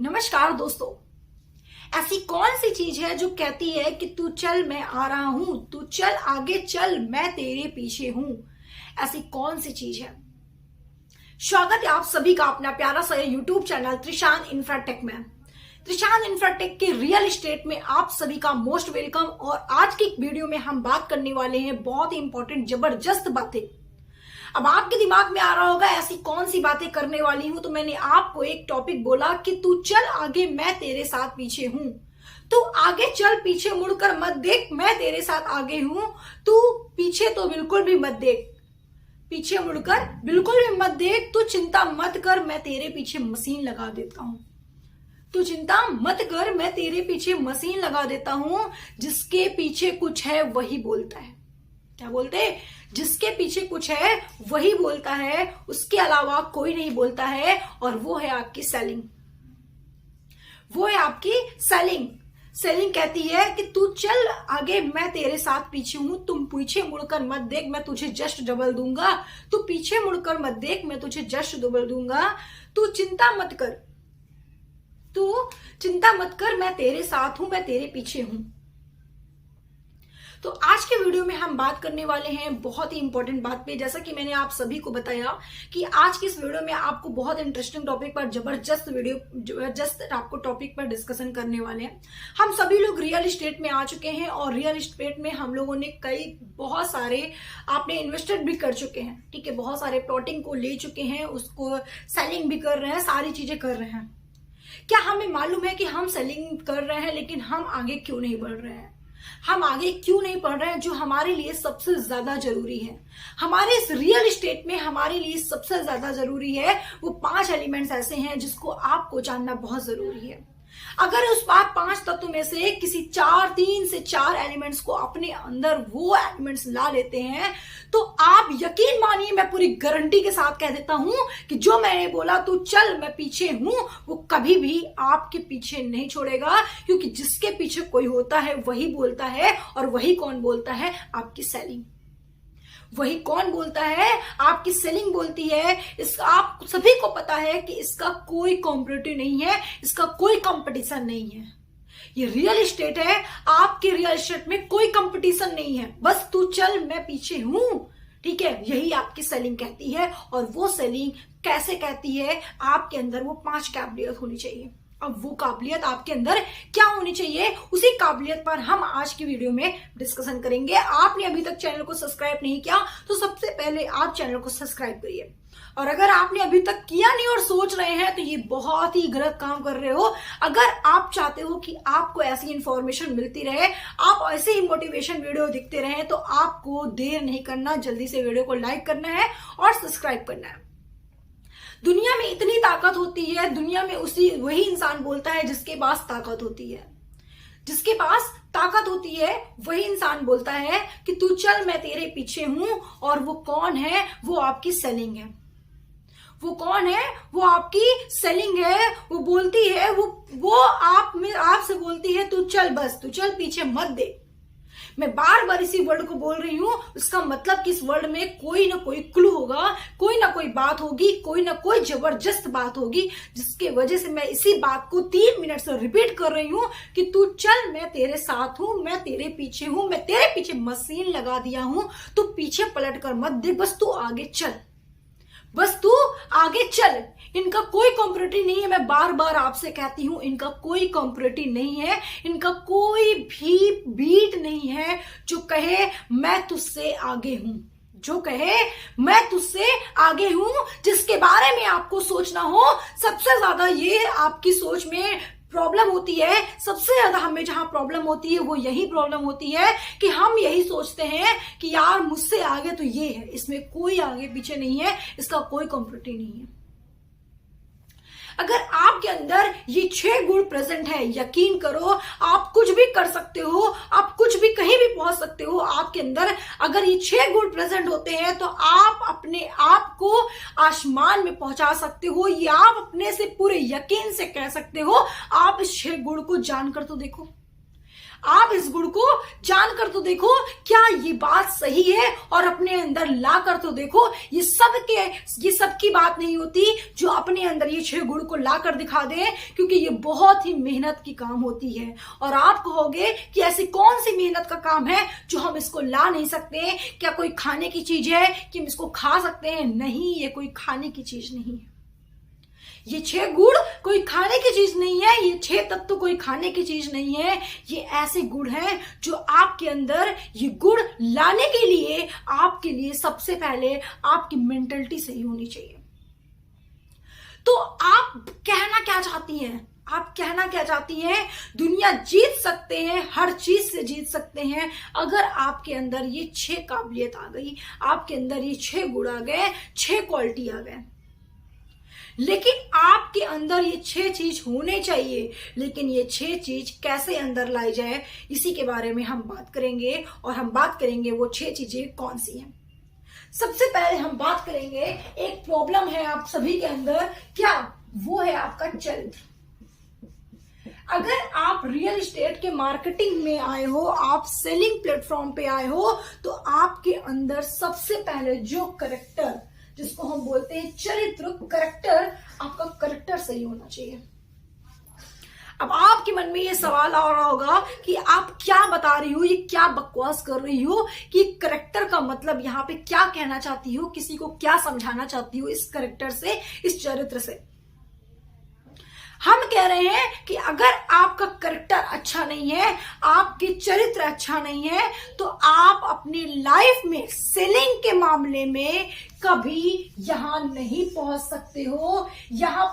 नमस्कार दोस्तों। ऐसी कौन सी चीज है जो कहती है कि तू चल मैं आ रहा हूं, तू चल आगे चल मैं तेरे पीछे हूं। ऐसी कौन सी चीज है। स्वागत है आप सभी का अपना प्यारा सा यूट्यूब चैनल त्रिशान इंफ्राटेक में। त्रिशान इंफ्राटेक के रियल एस्टेट में आप सभी का मोस्ट वेलकम। और आज की वीडियो में हम बात करने वाले हैं बहुत ही इंपॉर्टेंट जबरदस्त बातें। अब आपके दिमाग में आ रहा होगा ऐसी कौन सी बातें करने वाली हूं, तो मैंने आपको एक टॉपिक बोला कि तू चल आगे मैं तेरे साथ पीछे हूं। तू आगे चल, पीछे मुड़कर मत देख, मैं तेरे साथ आगे हूं। तू पीछे तो बिल्कुल भी मत देख, पीछे मुड़कर बिल्कुल भी मत देख। तू चिंता मत कर, मैं तेरे पीछे मशीन लगा देता हूं। तू चिंता मत कर, मैं तेरे पीछे मशीन लगा देता हूं। जिसके पीछे कुछ है वही बोलता है। क्या बोलते हैं? जिसके पीछे कुछ है वही बोलता है, उसके अलावा कोई नहीं बोलता है। और वो है आपकी सेलिंग। वो है आपकी सेलिंग। सेलिंग कहती है कि तू चल आगे मैं तेरे साथ पीछे हूं। तुम पीछे मुड़कर मत देख, मैं तुझे जस्ट डबल दूंगा। तू पीछे मुड़कर मत देख, मैं तुझे जस्ट डबल दूंगा। तू चिंता मत कर, तू चिंता मत कर, मैं तेरे साथ हूं, मैं तेरे पीछे हूं। तो आज के वीडियो में हम बात करने वाले हैं बहुत ही इंपॉर्टेंट बात पे। जैसा कि मैंने आप सभी को बताया कि आज की इस वीडियो में आपको बहुत इंटरेस्टिंग टॉपिक पर जबरदस्त आपको टॉपिक पर डिस्कशन करने वाले हैं। हम सभी लोग रियल एस्टेट में आ चुके हैं और रियल एस्टेट में हम लोगों ने बहुत सारे आपने इन्वेस्टेड भी कर चुके हैं। ठीक है, बहुत सारे प्लॉटिंग को ले चुके हैं, उसको सेलिंग भी कर रहे हैं, सारी चीजें कर रहे हैं। क्या हमें मालूम है कि हम सेलिंग कर रहे हैं लेकिन हम आगे क्यों नहीं बढ़ रहे हैं? हम आगे क्यों नहीं बढ़ रहे हैं? जो हमारे लिए सबसे ज्यादा जरूरी है, हमारे इस रियल एस्टेट में हमारे लिए सबसे ज्यादा जरूरी है, वो 5 एलिमेंट्स ऐसे हैं जिसको आपको जानना बहुत जरूरी है। अगर उस 5 तत्व में से किसी 3 से 4 एलिमेंट्स को अपने अंदर वो एलिमेंट्स ला लेते हैं तो आप यकीन मानिए, मैं पूरी गारंटी के साथ कह देता हूं कि जो मैंने बोला तू चल मैं पीछे हूं, वो कभी भी आपके पीछे नहीं छोड़ेगा। क्योंकि जिसके पीछे कोई होता है वही बोलता है। और वही कौन बोलता है? आपकी सेलिंग। वही कौन बोलता है? आपकी सेलिंग बोलती है। इस आप सभी को पता है कि इसका कोई कॉम्पिटिटिव नहीं है, इसका कोई कंपटीशन नहीं है। ये रियल एस्टेट है, आपके रियल एस्टेट में कोई कंपटीशन नहीं है। बस तू चल मैं पीछे हूं। ठीक है, यही आपकी सेलिंग कहती है। और वो सेलिंग कैसे कहती है? आपके अंदर वो 5 काबिलियत होनी चाहिए। अब वो काबिलियत आपके अंदर क्या होनी चाहिए, उसी काबिलियत पर हम आज की वीडियो में डिस्कशन करेंगे। आपने अभी तक चैनल को सब्सक्राइब नहीं किया तो सबसे पहले आप चैनल को सब्सक्राइब करिए। और अगर आपने अभी तक किया नहीं और सोच रहे हैं तो ये बहुत ही गलत काम कर रहे हो। अगर आप चाहते हो कि आपको ऐसी इंफॉर्मेशन मिलती रहे, आप ऐसे ही मोटिवेशन वीडियो दिखते रहे, तो आपको देर नहीं करना, जल्दी से वीडियो को लाइक करना है और सब्सक्राइब करना है। दुनिया में इतनी ताकत होती है, दुनिया में वही इंसान बोलता है जिसके पास ताकत होती है। जिसके पास ताकत होती है वही इंसान बोलता है कि तू चल मैं तेरे पीछे हूं। और वो कौन है? वो आपकी सेलिंग है। वो कौन है? वो आपकी सेलिंग है। वो बोलती है, वो आपसे बोलती है तू चल, बस तू चल, पीछे मत दे। मैं बार बार इसी वर्ड को बोल रही हूं। इसका मतलब कि इस वर्ड में कोई ना कोई क्लू होगा, कोई ना कोई बात होगी, कोई ना कोई जबरदस्त बात होगी, जिसके वजह से मैं इसी बात को 3 मिनट से रिपीट कर रही हूं कि तू चल मैं तेरे साथ हूं, मैं तेरे पीछे हूं, मैं तेरे पीछे मशीन लगा दिया हूं। तू पीछे पलट कर मत देख, बस तू आगे चल, बस तू आगे चल। इनका कोई कॉम्पिटिटिव नहीं है। मैं बार बार आपसे कहती हूं, इनका कोई कॉम्पिटिटिव नहीं है, इनका कोई भी बीट नहीं है जो कहे मैं तुझसे आगे हूं, जो कहे मैं तुझसे आगे हूं। जिसके बारे में आपको सोचना हो, सबसे ज्यादा ये आपकी सोच में प्रॉब्लम होती है। सबसे ज्यादा हमें जहां प्रॉब्लम होती है वो यही प्रॉब्लम होती है कि हम यही सोचते हैं कि यार मुझसे आगे तो ये है, इसमें कोई आगे पीछे नहीं है, इसका कोई कॉम्पिटिटिव नहीं है। अगर आपके अंदर ये 6 गुण प्रेजेंट है, यकीन करो आप कुछ भी कर सकते हो, आप कुछ भी कहीं भी पहुंच सकते हो। आपके अंदर अगर ये 6 गुण प्रेजेंट होते हैं तो आप अपने आप को आसमान में पहुंचा सकते हो। या आप अपने से पूरे यकीन से कह सकते हो, आप इस 6 गुण को जानकर तो देखो। आप इस गुण को जानकर तो देखो क्या ये बात सही है, और अपने अंदर ला कर तो देखो। ये सब की बात नहीं होती जो अपने अंदर ये 6 गुण को ला कर दिखा दे, क्योंकि ये बहुत ही मेहनत की काम होती है। और आप कहोगे कि ऐसी कौन सी मेहनत का काम है जो हम इसको ला नहीं सकते? क्या कोई खाने की चीज है कि हम इसको खा सकते हैं? नहीं, ये कोई खाने की चीज नहीं है। ये 6 गुण कोई खाने की चीज नहीं है, ये 6 तत्व कोई खाने की चीज नहीं है। ये ऐसे गुण हैं जो आपके अंदर, ये गुण लाने के लिए आपके लिए सबसे पहले आपकी मेंटलिटी सही होनी चाहिए। तो आप कहना क्या चाहती हैं? आप कहना क्या चाहती हैं? दुनिया जीत सकते हैं, हर चीज से जीत सकते हैं, अगर आपके अंदर ये 6 काबिलियत आ गई, आपके अंदर ये 6 गुण आ गए, 6 क्वालिटी आ गए। लेकिन आपके अंदर ये 6 चीज होने चाहिए। लेकिन ये 6 चीज कैसे अंदर लाई जाए, इसी के बारे में हम बात करेंगे। और हम बात करेंगे वो 6 चीजें कौन सी हैं। सबसे पहले हम बात करेंगे, एक प्रॉब्लम है आप सभी के अंदर, क्या वो है आपका चरित्र। अगर आप रियल एस्टेट के मार्केटिंग में आए हो, आप सेलिंग प्लेटफॉर्म पे आए हो, तो आपके अंदर सबसे पहले जो करेक्टर, जिसको हम बोलते हैं चरित्र, करेक्टर, आपका करेक्टर सही होना चाहिए। अब आपके मन में ये सवाल आ रहा होगा कि आप क्या बता रही हो, ये क्या बकवास कर रही हो, कि करेक्टर का मतलब यहाँ पे क्या कहना चाहती हो, किसी को क्या समझाना चाहती हो इस करेक्टर से, इस चरित्र से। हम कह रहे हैं कि अगर आपका करेक्टर अच्छा नहीं है, आपके चरित्र अच्छा नहीं है, तो आप अपनी लाइफ में सेलिंग के मामले में कभी यहां नहीं पहुंच सकते हो। यहां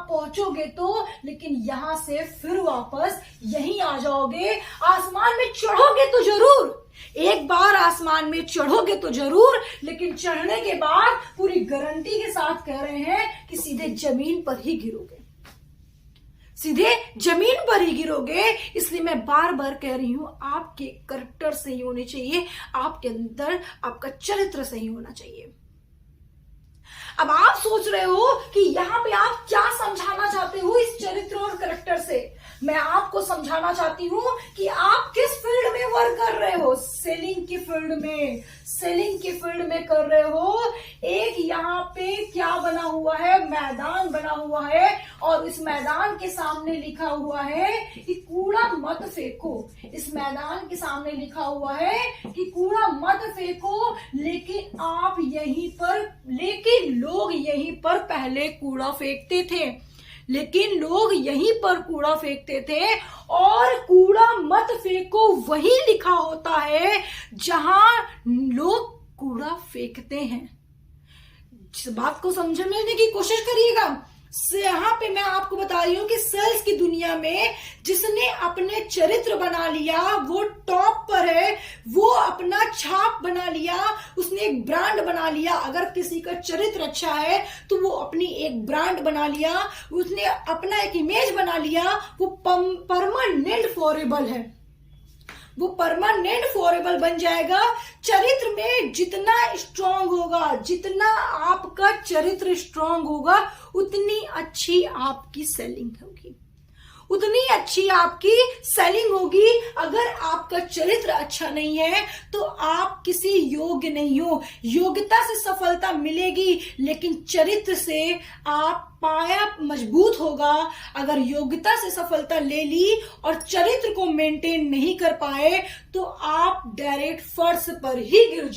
पहुंचोगे तो लेकिन यहां से फिर वापस यहीं आ जाओगे। आसमान में चढ़ोगे तो जरूर, एक बार आसमान में चढ़ोगे तो जरूर, लेकिन चढ़ने के बाद पूरी गारंटी के साथ कह रहे हैं कि सीधे जमीन पर ही गिरोगे, सीधे जमीन पर ही गिरोगे। इसलिए मैं बार बार कह रही हूं, आपके कैरेक्टर सही होने चाहिए, आपके अंदर आपका चरित्र सही होना चाहिए। अब आप सोच रहे हो कि यहां पे आप क्या समझाना चाहते हो इस चरित्र और कैरेक्टर से। मैं आपको समझाना चाहती हूं कि आप किस फील्ड में वर्क कर रहे हो। सेलिंग की फील्ड में कर रहे हो। एक यहाँ पे क्या बना हुआ है, मैदान बना हुआ है, और इस मैदान के सामने लिखा हुआ है कि कूड़ा मत फेंको। इस मैदान के सामने लिखा हुआ है कि कूड़ा मत फेंको, लेकिन लोग यहीं पर पहले कूड़ा फेंकते थे, और कूड़ा मत फेंको वही लिखा होता है जहां लोग कूड़ा फेंकते हैं। इस बात को समझने की कोशिश करिएगा। यहाँ पे मैं आपको बता रही हूँ कि सेल्स की दुनिया में जिसने अपने चरित्र बना लिया वो टॉप पर है, वो अपना छाप बना लिया, उसने एक ब्रांड बना लिया। अगर किसी का चरित्र अच्छा है तो वो अपनी एक ब्रांड बना लिया, उसने अपना एक इमेज बना लिया, वो परमानेंट फॉरेबल है, वो परमानेंट फॉरेबल बन जाएगा। चरित्र में जितना स्ट्रांग होगा, जितना आपका चरित्र स्ट्रांग होगा, उतनी अच्छी आपकी सेलिंग होगी, उतनी अच्छी आपकी सेलिंग होगी। अगर आपका चरित्र अच्छा नहीं है तो आप किसी योग्य नहीं हो। योग्यता से सफलता मिलेगी, लेकिन चरित्र से आप पाया मजबूत होगा। अगर योग्यता से सफलता ले ली और चरित्र को मेंटेन नहीं कर पाए तो आप डायरेक्ट फर्श पर ही गिर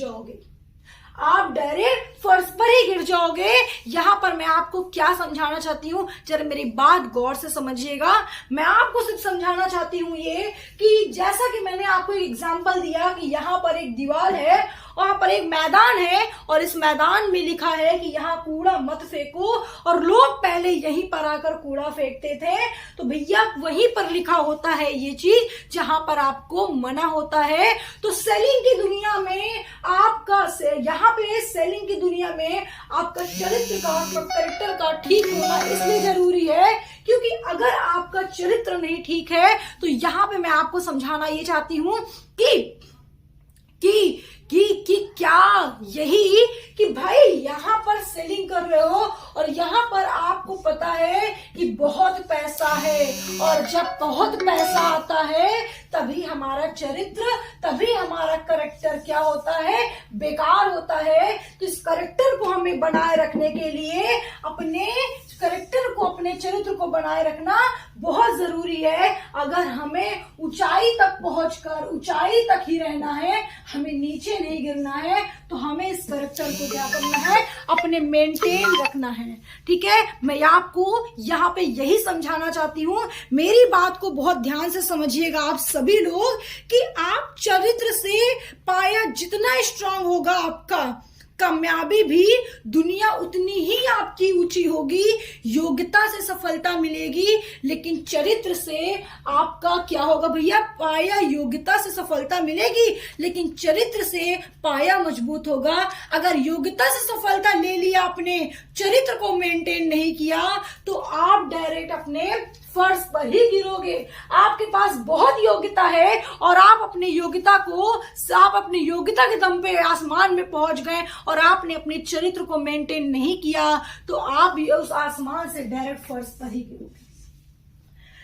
जाओगे, यहां पर मैं आपको क्या समझाना चाहती हूं, जरा मेरी बात गौर से समझिएगा। मैं आपको सिर्फ समझाना चाहती हूं ये कि जैसा कि मैंने आपको एक एग्जांपल दिया कि यहां पर एक दीवार है, वहां पर एक मैदान है, और इस मैदान में लिखा है कि यहाँ कूड़ा मत फेंको, और लोग पहले यहीं पर आकर कूड़ा फेंकते थे। तो भैया वहीं पर लिखा होता है ये चीज जहां पर आपको मना होता है। तो सेलिंग की दुनिया में यहाँ पे सेलिंग की दुनिया में आपका चरित्र का, आपका कैरेक्टर का ठीक होना इसलिए जरूरी है क्योंकि अगर आपका चरित्र नहीं ठीक है तो यहाँ पे मैं आपको समझाना ये चाहती हूं कि क्या यही कि भाई यहाँ पर सेलिंग कर रहे हो और यहाँ पर आपको पता है कि बहुत पैसा आता है, और जब बहुत पैसा आता है तभी हमारा चरित्र, तभी हमारा करेक्टर क्या होता है, बेकार होता है। तो इस करेक्टर को हमें बनाए रखने के लिए अपने करेक्टर को, अपने चरित्र को बनाए रखना बहुत जरूरी है। अगर हमें ऊंचाई तक पहुंचकर ऊंचाई तक ही रहना है, हमें नीचे नहीं गिरना है, तो हमें इस करेक्टर को क्या करना है, अपने मेंटेन रखना है। ठीक है, मैं आपको यहाँ पे यही समझाना चाहती हूँ। मेरी बात को बहुत ध्यान से समझिएगा आप सभी लोग, कि आप चरित्र से पाया जितना स्ट्रांग होगा आपका, कामयाबी भी दुनिया उतनी ही आपकी ऊंची होगी, योग्यता से सफलता मिलेगी, लेकिन चरित्र से आपका क्या होगा भैया, पाया, योग्यता से सफलता मिलेगी लेकिन चरित्र से पाया मजबूत होगा। अगर योग्यता से सफलता ले लिया आपने, चरित्र को मेंटेन नहीं किया, तो आप डायरेक्ट अपने फर्श पर ही गिरोगे। आपके पास बहुत योग्यता है और आप अपनी योग्यता के दम पे आसमान में पहुंच गए और आपने अपने चरित्र को मेंटेन नहीं किया, तो आप भी उस आसमान से डायरेक्ट फर्श पर ही गिरोगे।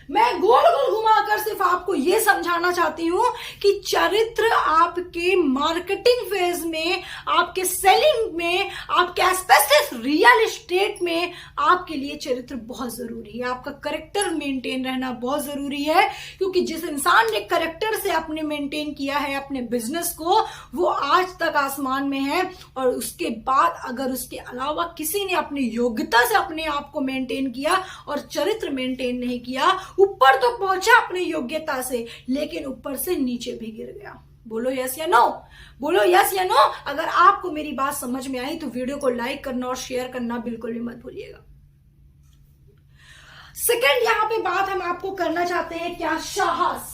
मैं गोल गोल घुमाकर सिर्फ आपको यह समझाना चाहती हूं कि चरित्र आपके मार्केटिंग फेज में, आपके सेलिंग में, आपके स्पेशलिस्ट रियल एस्टेट में आपके लिए चरित्र बहुत जरूरी है। आपका करेक्टर मेंटेन रहना बहुत जरूरी है, क्योंकि जिस इंसान ने करेक्टर से अपने मेंटेन किया है अपने बिजनेस को, वो आज तक आसमान में है। और उसके बाद अगर उसके अलावा किसी ने अपनी योग्यता से अपने आप को मेंटेन किया और चरित्र मेंटेन नहीं किया, ऊपर तो पहुंचा अपनी योग्यता से, लेकिन ऊपर से नीचे भी गिर गया। बोलो यस या नो, बोलो यस या नो। अगर आपको मेरी बात समझ में आई तो वीडियो को लाइक करना और शेयर करना बिल्कुल भी मत भूलिएगा। सेकंड यहां पे बात हम आपको करना चाहते हैं क्या, साहस।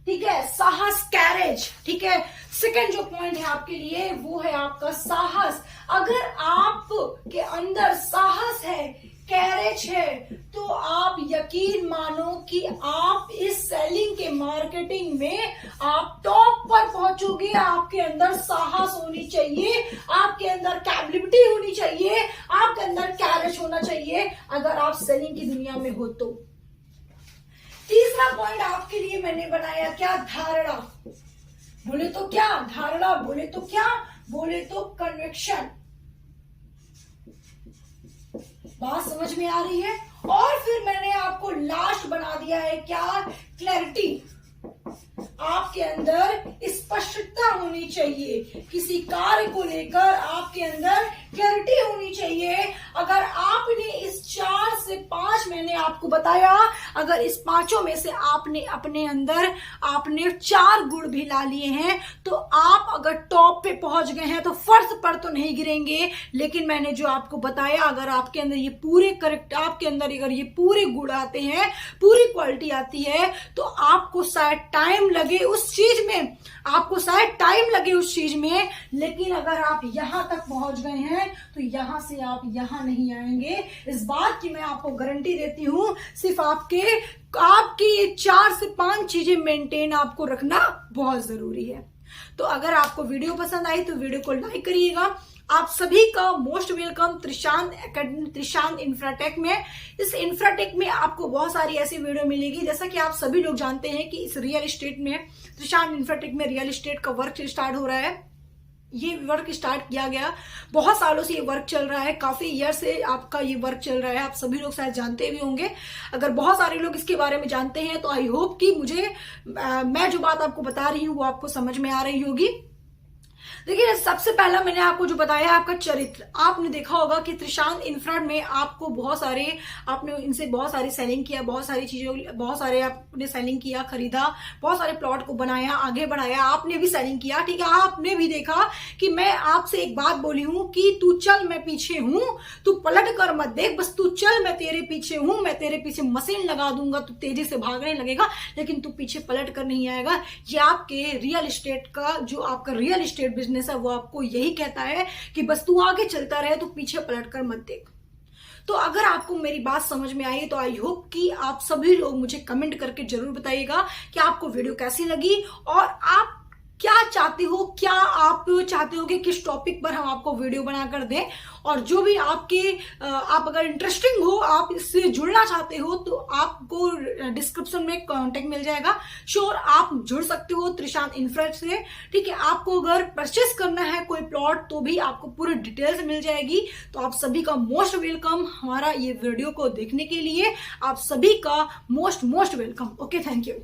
ठीक है, साहस, कैरेज। ठीक है, सेकंड जो पॉइंट है आपके लिए वो है आपका साहस। अगर आप के अंदर साहस है, कैरेज है, तो आप यकीन मानो कि आप इस सेलिंग के मार्केटिंग में आप टॉप पर पहुंचोगे। आपके अंदर साहस होनी चाहिए, आपके अंदर कैपेबिलिटी होनी चाहिए, आपके अंदर कैरेज होना चाहिए, अगर आप सेलिंग की दुनिया में हो तो। तीसरा पॉइंट आपके लिए मैंने बनाया क्या, धारणा। बोले तो क्या धारणा, बोले तो क्या, बोले तो कन्विक्शन। बात समझ में आ रही है। और फिर मैंने आपको लास्ट बना दिया है क्या, क्लैरिटी। आपके अंदर स्पष्टता होनी चाहिए, किसी कार्य को लेकर आपके अंदर क्लैरिटी होनी चाहिए। अगर आपने इस 4 से 5 मैंने आपको बताया, अगर इस 5 में से आपने अपने अंदर आपने 4 गुण भी ला लिए हैं, तो आप अगर टॉप पे पहुंच गए हैं तो फर्श पर तो नहीं गिरेंगे। लेकिन मैंने जो आपको बताया, अगर आपके अंदर ये पूरे करेक्ट, आपके अंदर अगर ये पूरे गुण आते हैं, पूरी क्वालिटी आती है, तो आपको शायद टाइम लगे उस चीज में, आपको शायद टाइम लगे उस चीज में, लेकिन अगर आप यहां तक पहुंच गए हैं तो यहां से आप यहां नहीं आएंगे। इस बात की मैं आपको गारंटी देती हूं। सिर्फ आपकी ये 4 से 5 चीजें मेंटेन आपको रखना बहुत जरूरी है। तो अगर आपको वीडियो पसंद आई तो वीडियो को लाइक करिएगा। आप सभी का most welcome Trishant academy, Trishant Infratech में। इस इंफ्राटेक में आपको बहुत सारी ऐसी वीडियो मिलेगी। जैसा कि आप सभी लोग जानते हैं कि इस रियल एस्टेट में, त्रिशांत इंफ्राटेक में रियल एस्टेट का वर्क स्टार्ट हो रहा है। ये वर्क स्टार्ट किया गया, बहुत सालों से ये वर्क चल रहा है, काफी ईयर से आपका ये वर्क चल रहा है। आप सभी लोग शायद जानते भी होंगे। अगर बहुत सारे लोग इसके बारे में जानते हैं तो आई होप कि मैं जो बात आपको बता रही हूँ वो आपको समझ में आ रही होगी। देखिए, सबसे पहला मैंने आपको जो बताया आपका चरित्र। आपने देखा होगा कि त्रिशांत इंफ्रा में आपको आपने इनसे बहुत सारी सेलिंग किया, बहुत सारे आपने सेलिंग किया, खरीदा, बहुत सारे प्लॉट को बनाया, आगे बढ़ाया, आपने भी सेलिंग किया। ठीक है, आपने भी देखा कि मैं आपसे एक बात बोली हूं कि तू चल मैं पीछे हूं, तू पलट कर मत देख, बस तू चल मैं तेरे पीछे हूं, मैं तेरे पीछे मशीन लगा दूंगा, तू तेजी से भागने लगेगा लेकिन तू पीछे पलट कर नहीं आएगा। ये आपके रियल एस्टेट का, जो आपका रियल एस्टेट बिजनेस है, वो आपको यही कहता है कि बस तू आगे चलता रहे, तू पीछे पलटकर मत देख। तो अगर आपको मेरी बात समझ में आई तो आई होप कि आप सभी लोग मुझे कमेंट करके जरूर बताइएगा कि आपको वीडियो कैसी लगी और आप क्या चाहते हो, क्या आप चाहते हो कि किस टॉपिक पर हम आपको वीडियो बनाकर दें, और जो भी आप अगर इंटरेस्टिंग हो, आप इससे जुड़ना चाहते हो, तो आपको डिस्क्रिप्शन में कॉन्टेक्ट मिल जाएगा। श्योर आप जुड़ सकते हो त्रिशांत इंफ्रा से, ठीक है। आपको अगर परचेस करना है कोई प्लॉट तो भी आपको पूरी डिटेल्स मिल जाएगी। तो आप सभी का मोस्ट वेलकम हमारा ये वीडियो को देखने के लिए, आप सभी का most welcome. Okay, thank you.